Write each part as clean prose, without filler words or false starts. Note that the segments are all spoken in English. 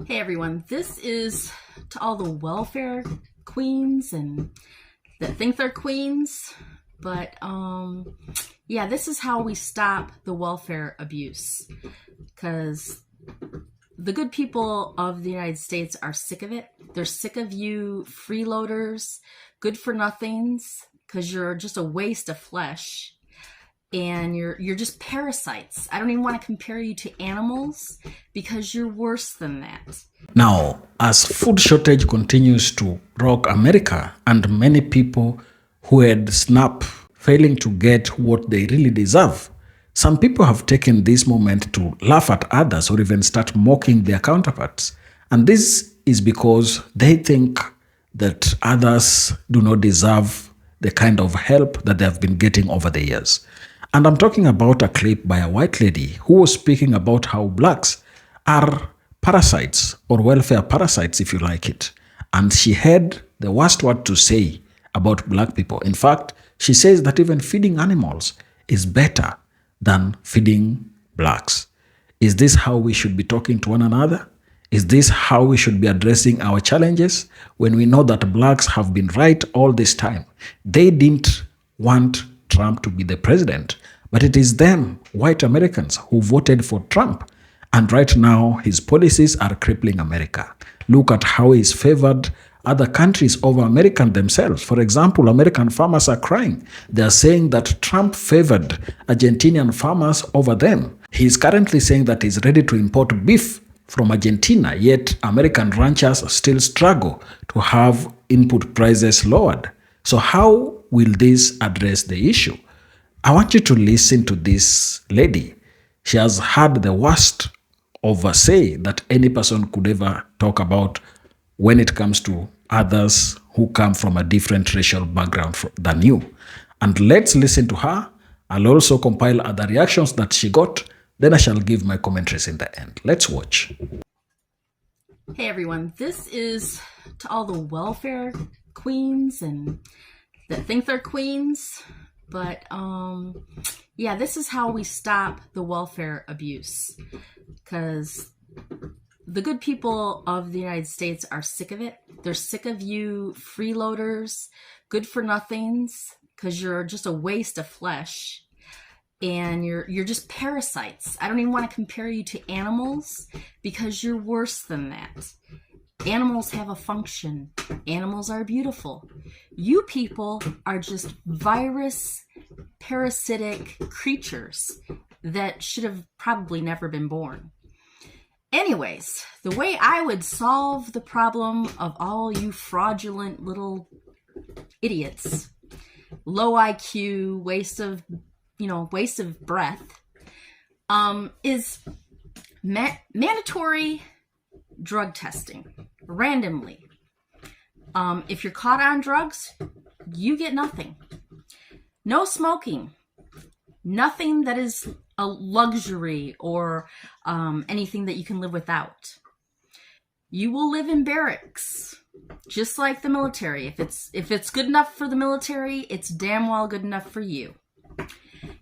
Hey everyone, this is to all the welfare queens and that think they're queens, but yeah, this is how we stop the welfare abuse, because the good people of the United States are sick of it. They're sick of you freeloaders, good for nothings, because you're just a waste of flesh. And you're just parasites. I don't even want to compare you to animals because you're worse than that. Now, as food shortage continues to rock America and many people who had SNAP failing to get what they really deserve, some people have taken this moment to laugh at others or even start mocking their counterparts. And this is because they think that others do not deserve the kind of help that they have been getting over the years. And I'm talking about a clip by a white lady who was speaking about how blacks are parasites or welfare parasites, if you like it. And she had the worst word to say about black people. In fact, she says that even feeding animals is better than feeding blacks. Is this how we should be talking to one another? Is this how we should be addressing our challenges when we know that blacks have been right all this time? They didn't want Trump to be the president, but it is them, white Americans, who voted for Trump. And right now, his policies are crippling America. Look at how he's favored other countries over American themselves. For example, American farmers are crying. They are saying that Trump favored Argentinian farmers over them. He is currently saying that he's ready to import beef from Argentina, yet American ranchers still struggle to have input prices lowered. So how will this address the issue? I want you to listen to this lady. She has had the worst oversay that any person could ever talk about when it comes to others who come from a different racial background than you. And let's listen to her. I'll also compile other reactions that she got. Then I shall give my commentaries in the end. Let's watch. Hey everyone, this is to all the welfare queens and that think they're queens, but yeah, this is how we stop the welfare abuse, because the good people of the United States are sick of it. They're sick of you freeloaders, good for nothings, because you're just a waste of flesh. And you're just parasites. I don't even want to compare you to animals because you're worse than that. Animals have a function. Animals are beautiful. You people are just virus, parasitic creatures that should have probably never been born. Anyways, the way I would solve the problem of all you fraudulent little idiots, low IQ, waste of breath, is mandatory drug testing randomly. If you're caught on drugs, you get nothing. No smoking. Nothing that is a luxury or anything that you can live without. You will live in barracks, just like the military. If it's good enough for the military, it's damn well good enough for you.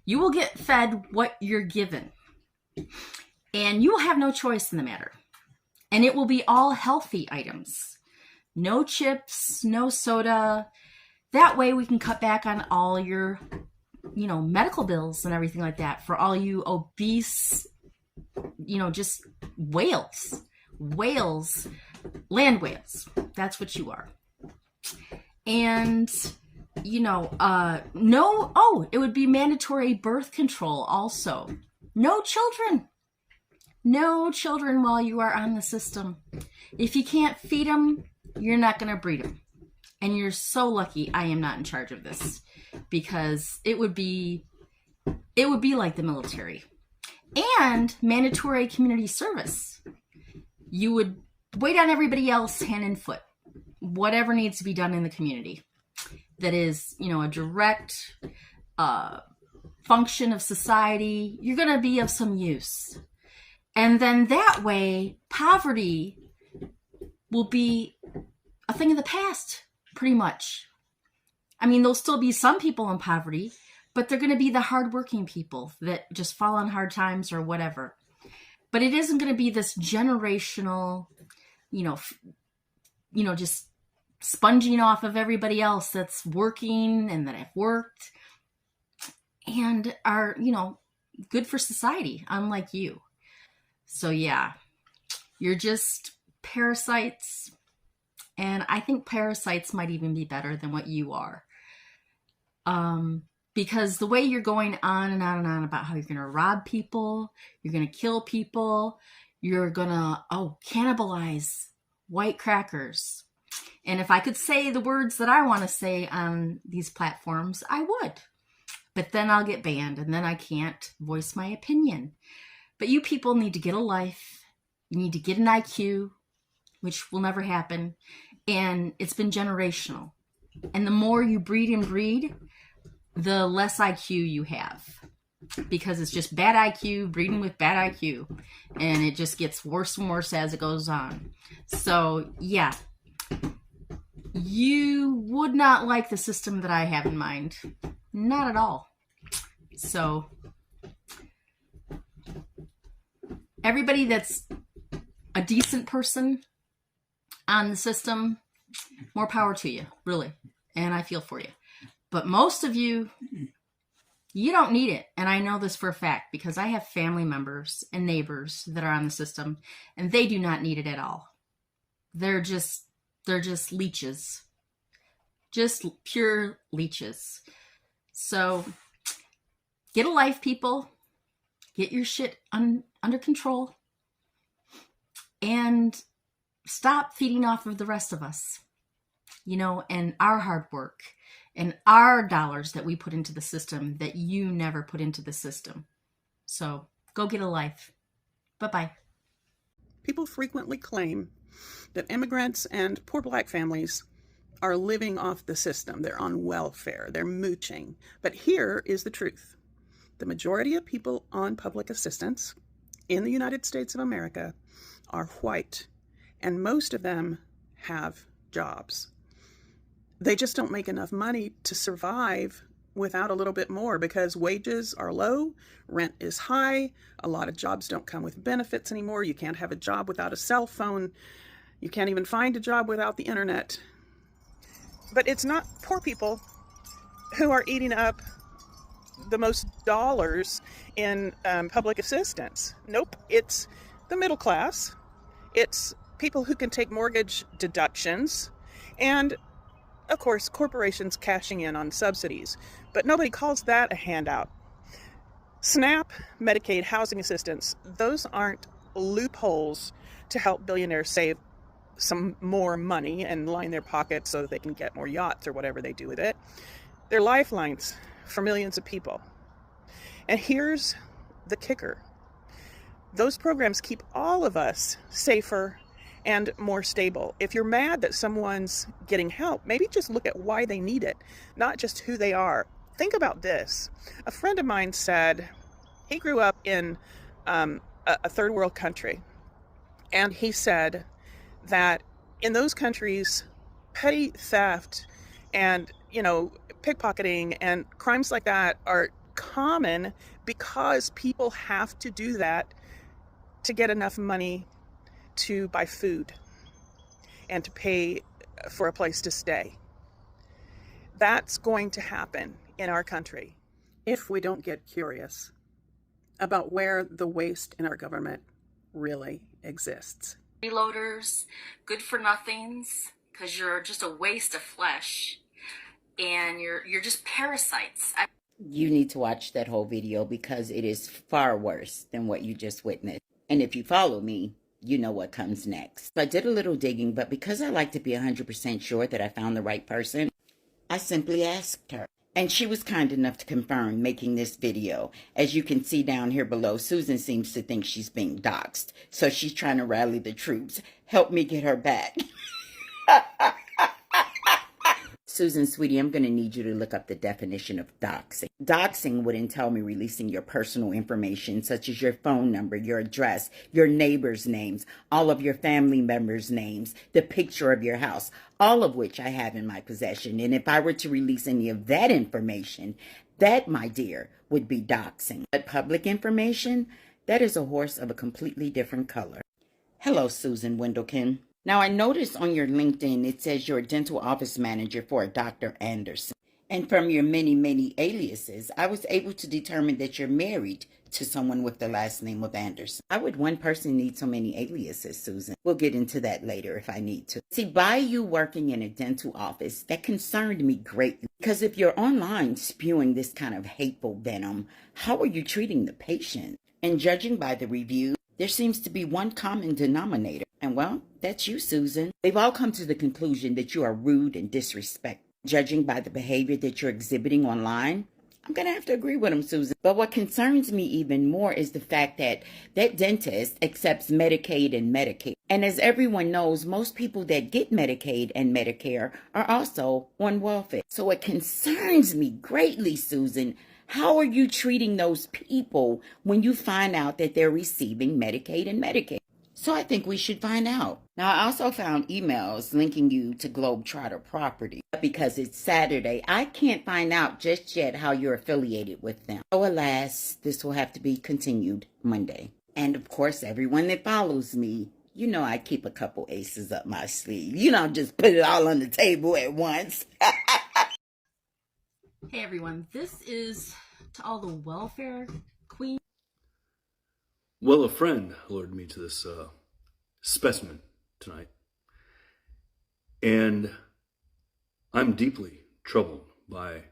You will get fed what you're given, and you will have no choice in the matter. And it will be all healthy items. No chips, no soda. That way we can cut back on all your, medical bills and everything like that for all you obese, just whales. Whales, land whales. That's what you are. And it would be mandatory birth control also. No children. No children while you are on the system. If you can't feed them, you're not going to breed them. And you're so lucky I am not in charge of this, because it would be like the military. And mandatory community service. You would wait on everybody else hand and foot. Whatever needs to be done in the community. That is, a direct function of society, you're going to be of some use. And then that way, poverty will be a thing of the past, pretty much. I mean, there'll still be some people in poverty, but they're going to be the hardworking people that just fall on hard times or whatever. But it isn't going to be this generational just sponging off of everybody else that's working and that have worked and are, good for society, unlike you. So yeah, you're just parasites. And I think parasites might even be better than what you are. Because the way you're going on and on and on about how you're going to rob people, you're going to kill people, you're going to, cannibalize white crackers. And if I could say the words that I want to say on these platforms, I would. But then I'll get banned and then I can't voice my opinion. But you people need to get a life. You need to get an IQ, which will never happen. And it's been generational. And the more you breed and breed, the less IQ you have. Because it's just bad IQ, breeding with bad IQ. And it just gets worse and worse as it goes on. So, yeah. You would not like the system that I have in mind. Not at all. So, everybody that's a decent person on the system, more power to you, really. And I feel for you. But most of you, you don't need it. And I know this for a fact because I have family members and neighbors that are on the system and they do not need it at all. They're just leeches. Just pure leeches. So get a life, people. Get your shit under control. And stop feeding off of the rest of us. And our hard work. And our dollars that we put into the system that you never put into the system. So go get a life. Bye-bye. People frequently claim that immigrants and poor Black families are living off the system. They're on welfare. They're mooching. But here is the truth. The majority of people on public assistance in the United States of America are white, and most of them have jobs. They just don't make enough money to survive without a little bit more because wages are low, rent is high, a lot of jobs don't come with benefits anymore. You can't have a job without a cell phone. You can't even find a job without the internet. But it's not poor people who are eating up the most dollars in public assistance. Nope, it's the middle class. It's people who can take mortgage deductions and, of course, corporations cashing in on subsidies. But nobody calls that a handout. SNAP, Medicaid, housing assistance, those aren't loopholes to help billionaires save some more money and line their pockets so that they can get more yachts or whatever they do with it. They're lifelines for millions of people. And here's the kicker. Those programs keep all of us safer and more stable. If you're mad that someone's getting help, maybe just look at why they need it, not just who they are. Think about this. A friend of mine said he grew up in a third world country, and he said that in those countries, petty theft and, pickpocketing and crimes like that are common because people have to do that to get enough money to buy food and to pay for a place to stay. That's going to happen in our country if we don't get curious about where the waste in our government really exists. Freeloaders, good for nothings, because you're just a waste of flesh, and you're just parasites. You need to watch that whole video because it is far worse than what you just witnessed. And if you follow me, you know what comes next. I did a little digging, but because I like to be 100% sure that I found the right person, I simply asked her. And she was kind enough to confirm making this video. As you can see down here below, Susan seems to think she's being doxxed. So she's trying to rally the troops. Help me get her back. Susan, sweetie, I'm going to need you to look up the definition of doxing. Doxing would entail me releasing your personal information, such as your phone number, your address, your neighbors' names, all of your family members' names, the picture of your house, all of which I have in my possession. And if I were to release any of that information, that, my dear, would be doxing. But public information, that is a horse of a completely different color. Hello, Susan Wendelkin. Now, I noticed on your LinkedIn, it says you're a dental office manager for a Dr. Anderson. And from your many, many aliases, I was able to determine that you're married to someone with the last name of Anderson. Why would one person need so many aliases, Susan? We'll get into that later if I need to. See, by you working in a dental office, that concerned me greatly. Because if you're online spewing this kind of hateful venom, how are you treating the patient? And judging by the reviews, there seems to be one common denominator. And well, that's you, Susan. They've all come to the conclusion that you are rude and disrespectful. Judging by the behavior that you're exhibiting online, I'm going to have to agree with them, Susan. But what concerns me even more is the fact that that dentist accepts Medicaid and Medicare. And as everyone knows, most people that get Medicaid and Medicare are also on welfare. So it concerns me greatly, Susan. How are you treating those people when you find out that they're receiving Medicaid and Medicare? So I think we should find out. Now, I also found emails linking you to Globetrotter Property. Because it's Saturday, I can't find out just yet how you're affiliated with them. So alas, this will have to be continued Monday. And of course, everyone that follows me, you know I keep a couple aces up my sleeve. You don't just put it all on the table at once. Hey everyone, this is to all the welfare queens. Well, a friend alerted me to this specimen tonight, and I'm deeply troubled by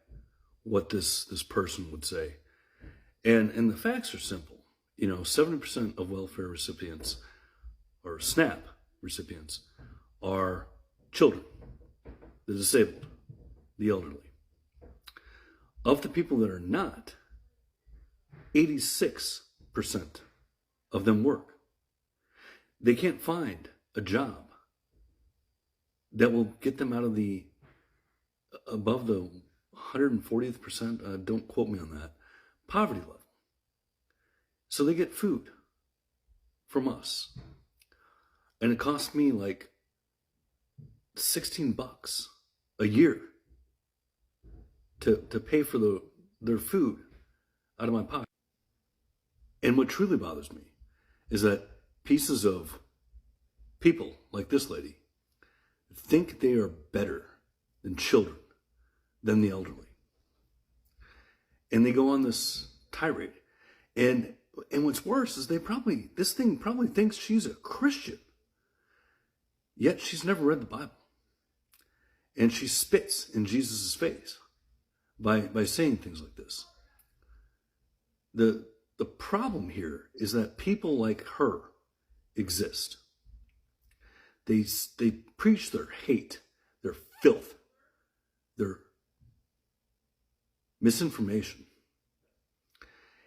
what this person would say. And the facts are simple. 70% of welfare recipients, or SNAP recipients, are children, the disabled, the elderly. Of the people that are not, 86% of them work. They can't find a job that will get them out of above the 140th percent, don't quote me on that, poverty level. So they get food from us. And it costs me like $16 a year to pay for their food out of my pocket. And what truly bothers me is that pieces of people like this lady think they are better than children, than the elderly. And they go on this tirade. And what's worse is this thing probably thinks she's a Christian. Yet she's never read the Bible. And she spits in Jesus' face by saying things like this. The problem here is that people like her exist. They preach their hate, their filth, their misinformation.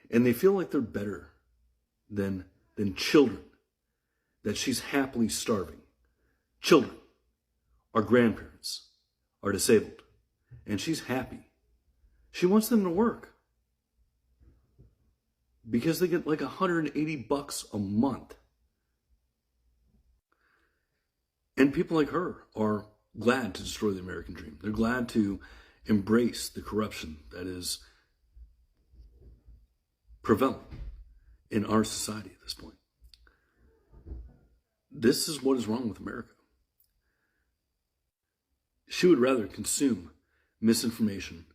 And they feel like they're better than children, that she's happily starving. Children, our grandparents, are disabled, and she's happy. She wants them to work because they get like $180 a month. And people like her are glad to destroy the American dream. They're glad to embrace the corruption that is prevalent in our society at this point. This is what is wrong with America. She would rather consume misinformation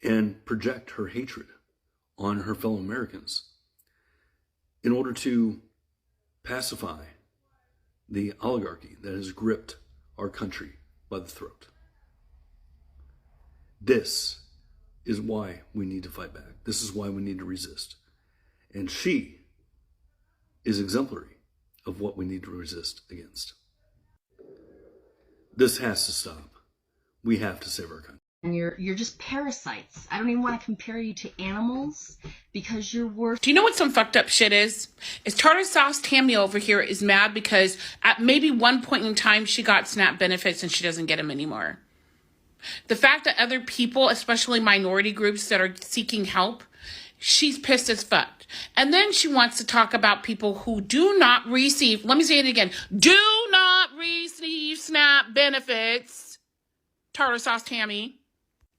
and project her hatred on her fellow Americans in order to pacify the oligarchy that has gripped our country by the throat. This is why we need to fight back. This is why we need to resist. And she is exemplary of what we need to resist against. This has to stop. We have to save our country. And you're just parasites. I don't even want to compare you to animals because you're worse. Do you know what some fucked up shit is? Is Tartar Sauce Tammy over here is mad because at maybe one point in time she got SNAP benefits and she doesn't get them anymore. The fact that other people, especially minority groups that are seeking help, she's pissed as fuck. And then she wants to talk about people who do not receive, let me say it again, do not receive SNAP benefits, Tartar Sauce Tammy,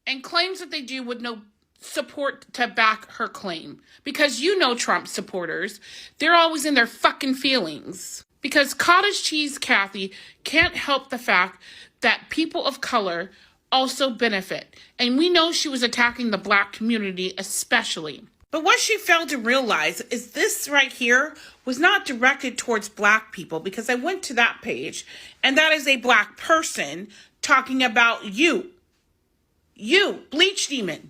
and claims that they do with no support to back her claim. Because you know Trump supporters, they're always in their fucking feelings. Because cottage cheese Kathy can't help the fact that people of color also benefit. And we know she was attacking the black community especially. But what she failed to realize is this right here was not directed towards black people, because I went to that page and that is a black person talking about you. You, bleach demon.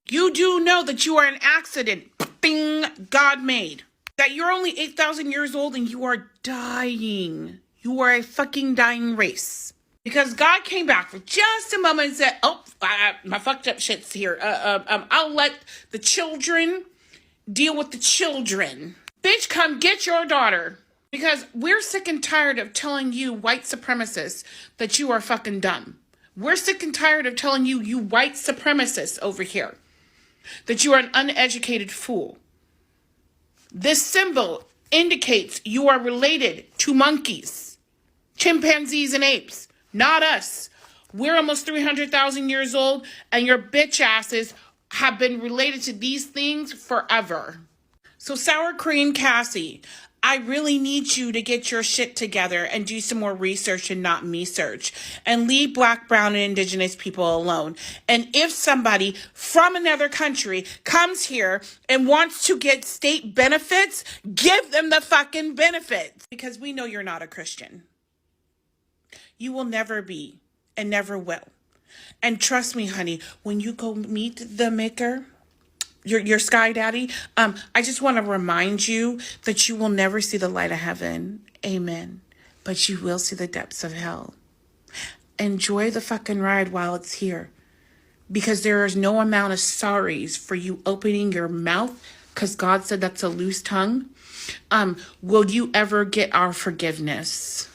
You do know that you are an accident. Bing, God made. That you're only 8,000 years old and you are dying. You are a fucking dying race. Because God came back for just a moment and said, oh, my fucked up shit's here. I'll let the children deal with the children. Bitch, come get your daughter. Because we're sick and tired of telling you white supremacists that you are fucking dumb. We're sick and tired of telling you, you white supremacists over here, that you are an uneducated fool. This symbol indicates you are related to monkeys, chimpanzees, and apes, not us. We're almost 300,000 years old, and your bitch asses have been related to these things forever. So Sour Cream Cassie, I really need you to get your shit together and do some more research and not me search, and leave black, brown, and indigenous people alone. And if somebody from another country comes here and wants to get state benefits, give them the fucking benefits, because we know you're not a Christian. You will never be and never will. And trust me, honey, when you go meet the maker, your sky daddy, I just want to remind you that you will never see the light of heaven. Amen. But you will see the depths of hell. Enjoy the fucking ride while it's here. Because there is no amount of sorries for you opening your mouth, because God said that's a loose tongue. Will you ever get our forgiveness?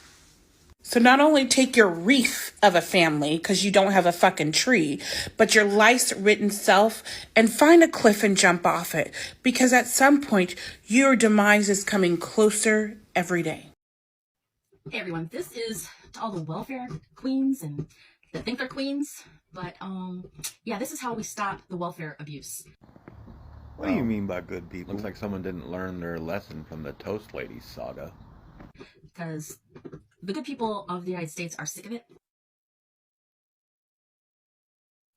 So not only take your wreath of a family, because you don't have a fucking tree, but your life's written self, and find a cliff and jump off it. Because at some point, your demise is coming closer every day. Hey everyone, this is to all the welfare queens and that think they're queens. But yeah, this is how we stop the welfare abuse. What do you mean by good people? Looks like someone didn't learn their lesson from the Toast Ladies saga. Because the good people of the United States are sick of it.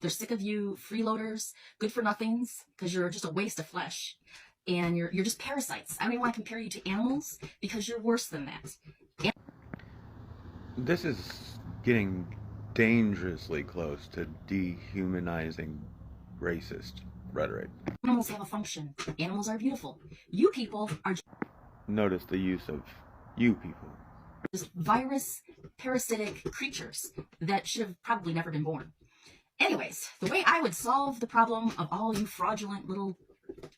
They're sick of you freeloaders, good for nothings, because you're just a waste of flesh. And you're just parasites. I don't even want to compare you to animals, because you're worse than that. This is getting dangerously close to dehumanizing racist rhetoric. Animals have a function. Animals are beautiful. You people are Notice the use of you people. just virus, parasitic creatures that should have probably never been born. Anyways, the way I would solve the problem of all you fraudulent little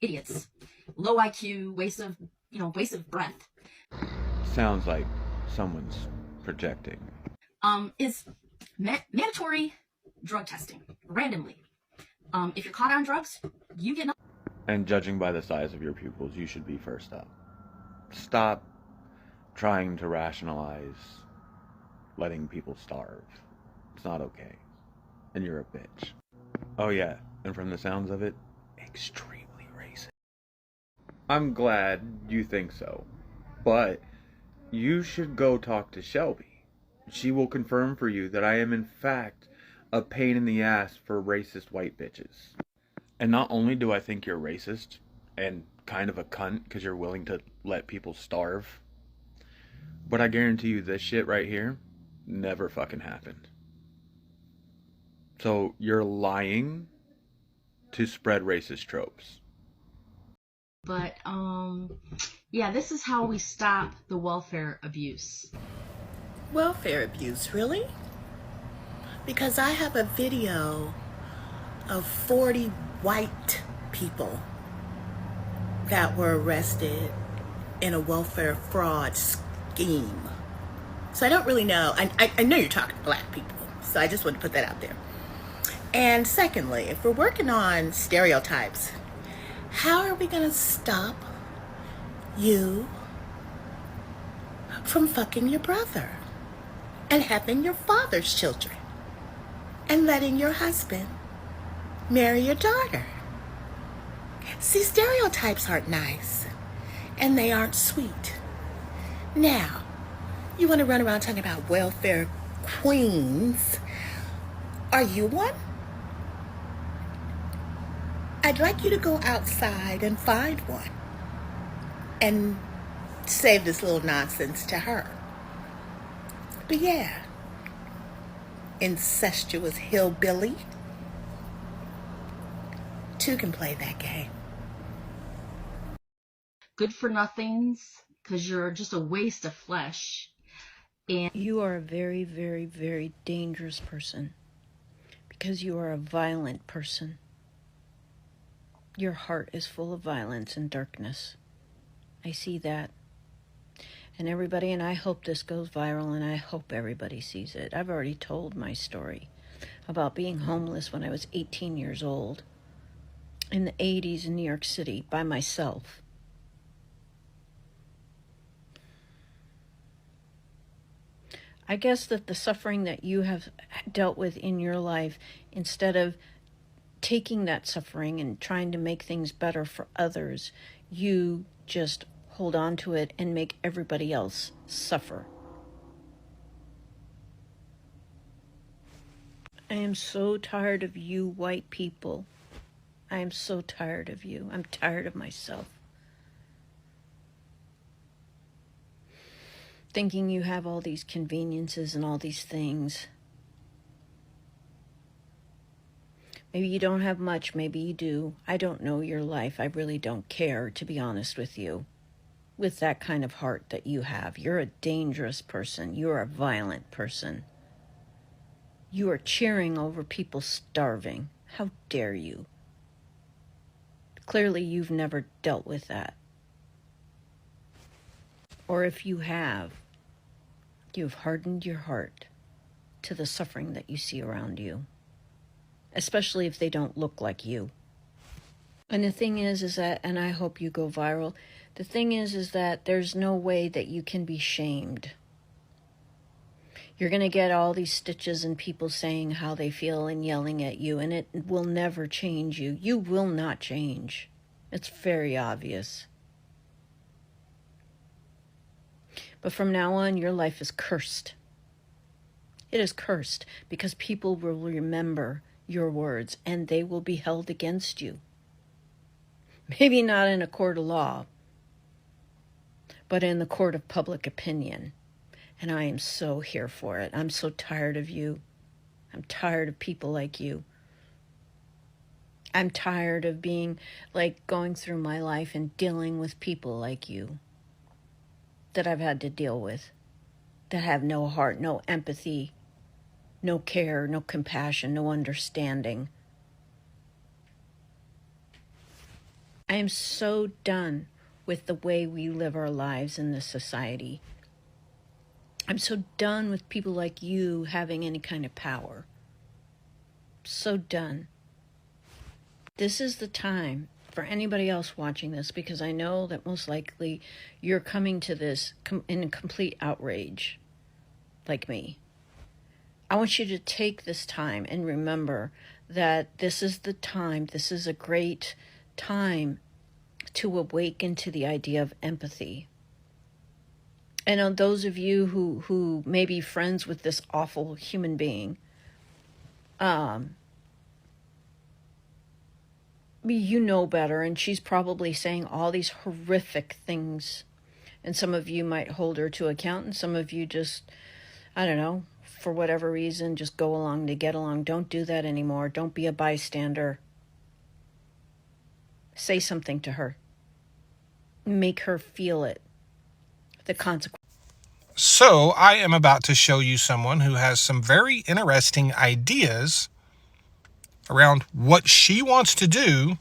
idiots, low IQ, waste of breath, Sounds like someone's projecting. is mandatory drug testing randomly. If you're caught on drugs, you get nothing. And judging by the size of your pupils, you should be first up. Stop trying to rationalize letting people starve. It's not okay. And you're a bitch. Oh yeah, and from the sounds of it, extremely racist. I'm glad you think so, but you should go talk to Shelby. She will confirm for you that I am in fact a pain in the ass for racist white bitches. And not only do I think you're racist and kind of a cunt because you're willing to let people starve, but I guarantee you this shit right here never fucking happened. So you're lying to spread racist tropes. But yeah, this is how we stop the welfare abuse. Welfare abuse, really? Because I have a video of 40 white people that were arrested in a welfare fraud scheme. So I don't really know. I know you're talking to black people, so I just want to put that out there. And secondly, if we're working on stereotypes, how are we going to stop you from fucking your brother and having your father's children and letting your husband marry your daughter? See, stereotypes aren't nice and they aren't sweet. Now, You want to run around talking about welfare queens. Are you one? I'd like you to go outside and find one and save this little nonsense to her. But yeah, incestuous hillbilly. Two can play that game. Good for nothings, because you're just a waste of flesh. And you are a very, very, very dangerous person because you are a violent person. Your heart is full of violence and darkness. I see that. And everybody, and I hope this goes viral, and I hope everybody sees it. I've already told my story about being homeless when I was 18 years old in the 80s in New York City by myself. I guess that the suffering that you have dealt with in your life, instead of taking that suffering and trying to make things better for others, you just hold on to it and make everybody else suffer. I am so tired of you white people. I am so tired of you. I'm tired of myself. Thinking you have all these conveniences and all these things. Maybe you don't have much, maybe you do. I don't know your life. I really don't care, to be honest with you. With that kind of heart that you have. You're a dangerous person. You're a violent person. You are cheering over people starving. How dare you? Clearly, you've never dealt with that. Or if you have, you've hardened your heart to the suffering that you see around you, especially if they don't look like you. And the thing is that, and I hope you go viral, the thing is that there's no way that you can be shamed. You're going to get all these stitches and people saying how they feel and yelling at you, and it will never change you. You will not change. It's very obvious. But from now on, your life is cursed. It is cursed because people will remember your words and they will be held against you. Maybe not in a court of law, but in the court of public opinion. And I am so here for it. I'm so tired of you. I'm tired of people like you. I'm tired of being going through my life and dealing with people like you that I've had to deal with, that have no heart, no empathy, no care, no compassion, no understanding. I am so done with the way we live our lives in this society. I'm so done with people like you having any kind of power. So done. This is the time for anybody else watching this, because I know that most likely you're coming to this in a complete outrage, like me. I want you to take this time and remember that this is the time, this is a great time to awaken to the idea of empathy. And on those of you who may be friends with this awful human being, you know better, and she's probably saying all these horrific things. And some of you might hold her to account, and some of you just, I don't know, for whatever reason, just go along to get along. Don't do that anymore. Don't be a bystander. Say something to her. Make her feel it. The consequence. So I am about to show you someone who has some very interesting ideas around what she wants to do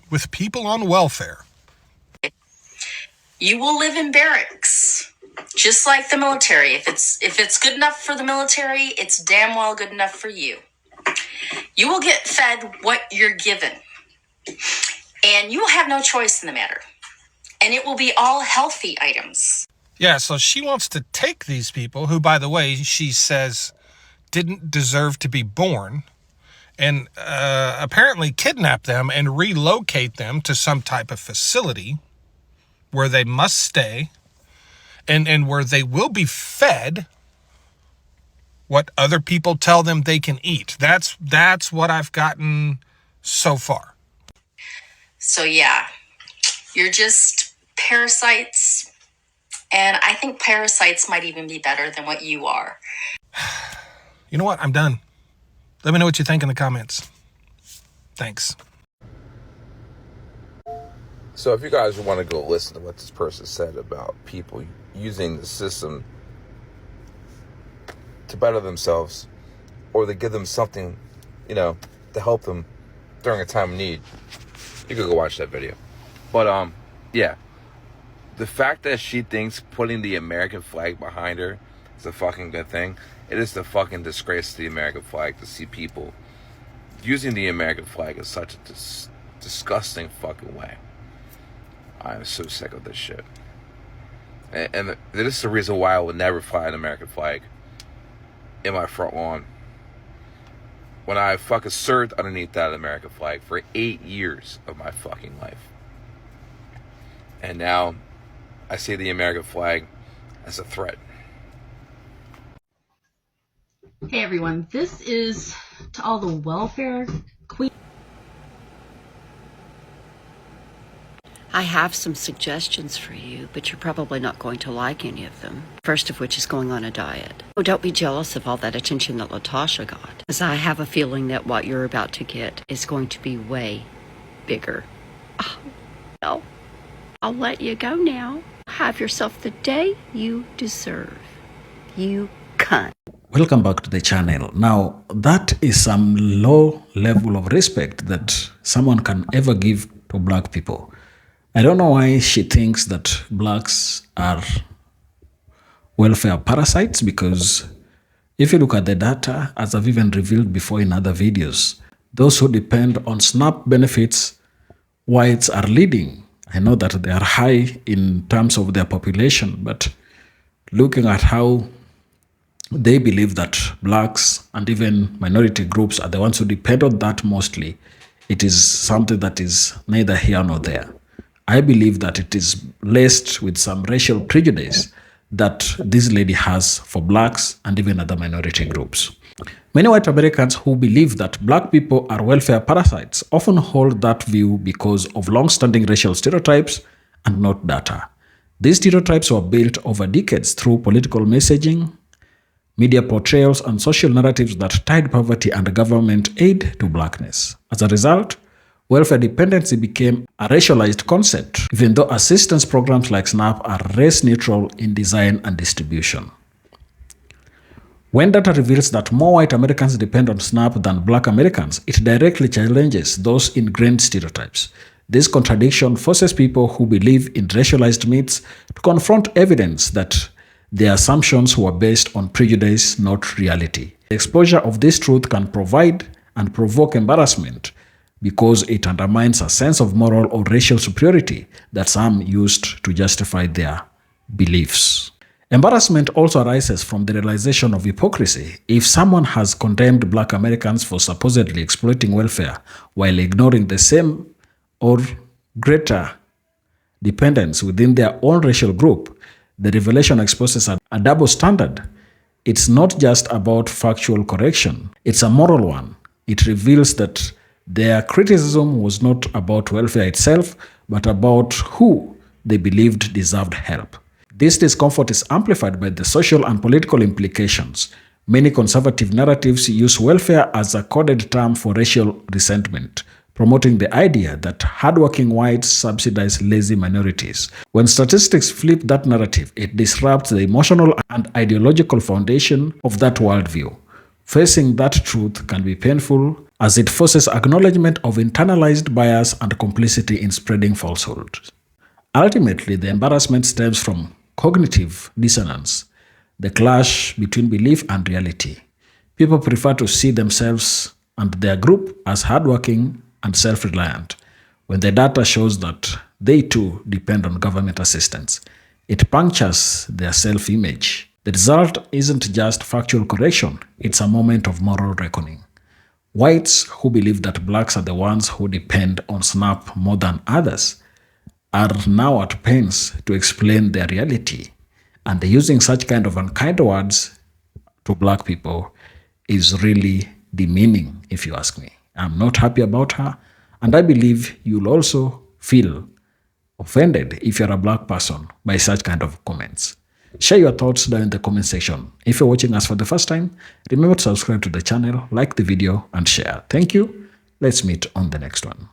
with people on welfare. you will live in barracks, just like the military. If it's good enough for the military, it's damn well good enough for you. You will get fed what you're given, and you will have no choice in the matter. And it will be all healthy items. Yeah, so she wants to take these people, who, by the way, she says didn't deserve to be born, and apparently kidnap them and relocate them to some type of facility where they must stay. and where they will be fed what other people tell them they can eat. That's what I've gotten so far. So yeah, you're just parasites, and I think parasites might even be better than what you are. You know what? I'm done. Let me know what you think in the comments. Thanks. So if you guys want to go listen to what this person said about people using the system to better themselves, or to give them something, to help them during a time of need, you could go watch that video. But yeah, the fact that she thinks putting the American flag behind her is a fucking good thing, it is the fucking disgrace to the American flag to see people using the American flag in such a disgusting fucking way. I am so sick of this shit. And this is the reason why I would never fly an American flag in my front lawn. When I fucking served underneath that American flag for 8 years of my fucking life. And now I see the American flag as a threat. Hey everyone, this is to all the welfare queens. I have some suggestions for you, but you're probably not going to like any of them. First of which is going on a diet. Oh, don't be jealous of all that attention that Latasha got, as I have a feeling that what you're about to get is going to be way bigger. Oh, no. I'll let you go now. Have yourself the day you deserve. You cunt. Welcome back to the channel. Now, that is some low level of respect that someone can ever give to black people. I don't know why she thinks that blacks are welfare parasites, because if you look at the data, as I've even revealed before in other videos, those who depend on SNAP benefits, whites are leading. I know that they are high in terms of their population, but looking at how they believe that blacks and even minority groups are the ones who depend on that mostly, it is something that is neither here nor there. I believe that it is laced with some racial prejudice that this lady has for blacks and even other minority groups. Many white Americans who believe that black people are welfare parasites often hold that view because of long-standing racial stereotypes and not data. These stereotypes were built over decades through political messaging, media portrayals, and social narratives that tied poverty and government aid to blackness. As a result, welfare dependency became a racialized concept, even though assistance programs like SNAP are race-neutral in design and distribution. When data reveals that more white Americans depend on SNAP than black Americans, it directly challenges those ingrained stereotypes. This contradiction forces people who believe in racialized myths to confront evidence that their assumptions were based on prejudice, not reality. The exposure of this truth can provide and provoke embarrassment because it undermines a sense of moral or racial superiority that some used to justify their beliefs. Embarrassment also arises from the realization of hypocrisy. If someone has condemned black Americans for supposedly exploiting welfare while ignoring the same or greater dependence within their own racial group, the revelation exposes a double standard. It's not just about factual correction, it's a moral one. It reveals that their criticism was not about welfare itself, but about who they believed deserved help. This discomfort is amplified by the social and political implications. Many conservative narratives use welfare as a coded term for racial resentment, promoting the idea that hardworking whites subsidize lazy minorities. When statistics flip that narrative, it disrupts the emotional and ideological foundation of that worldview. Facing that truth can be painful, as it forces acknowledgement of internalized bias and complicity in spreading falsehoods. Ultimately, the embarrassment stems from cognitive dissonance, the clash between belief and reality. People prefer to see themselves and their group as hardworking and self-reliant, when the data shows that they too depend on government assistance. It punctures their self-image. The result isn't just factual correction, it's a moment of moral reckoning. Whites who believe that blacks are the ones who depend on SNAP more than others are now at pains to explain their reality. And using such kind of unkind words to black people is really demeaning, if you ask me. I'm not happy about her, and I believe you'll also feel offended if you're a black person by such kind of comments. Share your thoughts down in the comment section. If you're watching us for the first time, remember to subscribe to the channel, like the video, and share. Thank you. Let's meet on the next one.